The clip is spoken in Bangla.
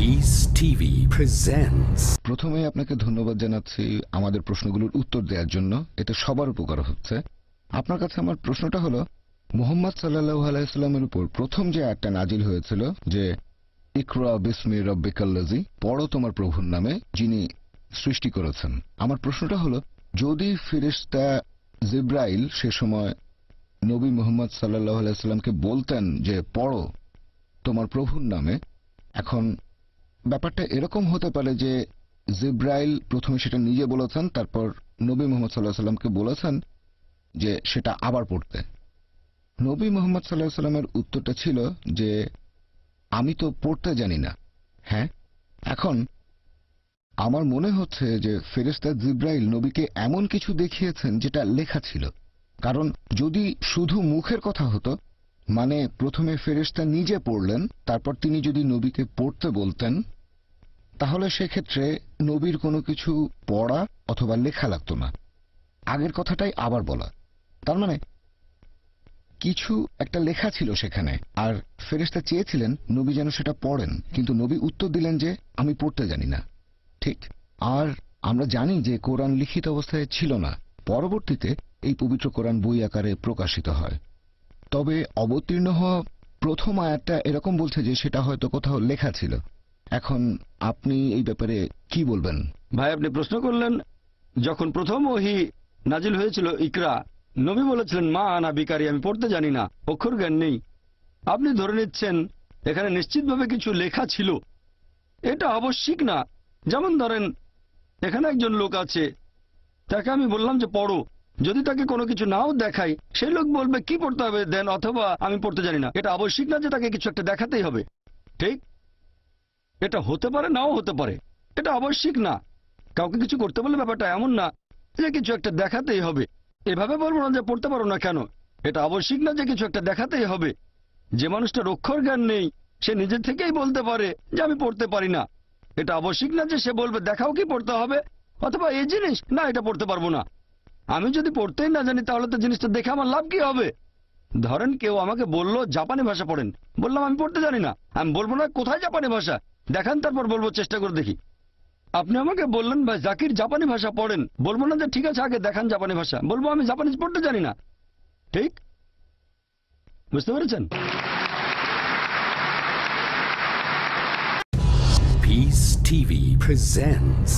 Peace TV presents. প্রথমে আপনাকে ধন্যবাদ জানাচ্ছি আমাদের প্রশ্নগুলোর উত্তর দেওয়ার জন্য। এতে সবার উপকার হচ্ছে। আপনার কাছে আমার প্রশ্নটা হলো, মুহাম্মদ সাল্লাল্লাহু আলাইহি সাল্লামের উপর প্রথম যে আয়াতটা নাজিল হয়েছিল যে ইকরা বিসমি রাব্বিকাল্লাযী, পড়ো তোমার প্রভুর নামে যিনি সৃষ্টি করেছেন। আমার প্রশ্নটা হলো, যদি ফেরেশতা জিবরাইল সে সময় নবী মুহাম্মদ সাল্লাল্লাহু আলাইহি সাল্লামকে বলতেন যে পড়ো তোমার প্রভুর নামে, এখন ব্যাপারটা এরকম হতে পারে যে জিবরাইল প্রথমে সেটা নিজে বলেছেন, তারপর নবী মুহাম্মদ সাল্লাল্লাহু আলাইহি সাল্লামকে বলেছেন যে সেটা আবার পড়তে। নবী মুহাম্মদ সাল্লাল্লাহু আলাইহি সাল্লামের উত্তরটা ছিল যে আমি তো পড়তে জানি না। হ্যাঁ, এখন আমার মনে হচ্ছে যে ফেরেশতা জিবরাইল নবীকে এমন কিছু দেখিয়েছেন যেটা লেখা ছিল। কারণ যদি শুধু মুখের কথা হতো, মানে প্রথমে ফেরেশতা নিজে পড়লেন, তারপর তিনি যদি নবীকে পড়তে বলতেন, তাহলে সেক্ষেত্রে নবীর কোনো কিছু পড়া অথবা লেখা লাগতো না। আগের কথাটাই আবার বলা, তার মানে কিছু একটা লেখা ছিল সেখানে, আর ফেরেশতা চেয়েছিলেন নবী যেন সেটা পড়েন, কিন্তু নবী উত্তর দিলেন যে আমি পড়তে জানি না। ঠিক। আর আমরা জানি যে কোরআন লিখিত অবস্থায় ছিল না, পরবর্তীতে এই পবিত্র কোরআন বই আকারে প্রকাশিত হয়। তবে অবতীর্ণ হওয়া প্রথম আয়াতটা এরকম বলছে যে সেটা হয়তো কোথাও লেখা ছিল। এখন আপনি এই ব্যাপারে কি বলবেন? ভাই, আপনি প্রশ্ন করলেন যখন প্রথম ওহী নাজিল হয়েছিল ইকরা, নবী বলেছিলেন মা আনা বিকারি, আমি পড়তে জানি না, অক্ষর জ্ঞান নেই। আপনি ধরে নিচ্ছেন এখানে নিশ্চিতভাবে কিছু লেখা ছিল। এটা আবশ্যিক না। যেমন ধরেন এখানে একজন লোক আছে, তাকে আমি বললাম যে পড়ো, যদি তাকে কোনো কিছু নাও দেখাই, সেই লোক বলবে কি পড়তে হবে দেন, অথবা আমি পড়তে জানি না। এটা আবশ্যিক না যে তাকে কিছু একটা দেখাতেই হবে। ঠিক, এটা হতে পারে নাও হতে পারে, এটা আবশ্যিক না। কাউকে কিছু করতে বললে ব্যাপারটা এমন না যে কিছু একটা দেখাতেই হবে। এভাবে বলবো না যে পড়তে পারো না কেন, এটা আবশ্যিক না যে কিছু একটা দেখাতেই হবে। যে মানুষটার অক্ষর জ্ঞান নেই সে নিজে থেকেই বলতে পারে যে আমি পড়তে পারি না। এটা আবশ্যিক না যে সে বলবে দেখাও কি পড়তে হবে, অথবা এই জিনিস না এটা পড়তে পারবো না। আমি যদি পড়তেই না জানি তাহলে তো জিনিসটা দেখে আমার লাভ কি হবে? ধরেন কেউ আমাকে বললো জাপানি ভাষা পড়েন, বললাম আমি পড়তে জানি না। আমি বলবো না কোথায় জাপানি ভাষা দেখান, তারপর বলবো চেষ্টা করে দেখি। আপনি আমাকে বললেন ভাই জাকির জাপানি ভাষা পড়েন, বলবো না যে ঠিক আছে আগে দেখান জাপানি ভাষা, বলবো আমি জাপানিজ পড়তে জানি না। ঠিক, বুঝতে পেরেছেন? Peace TV presents.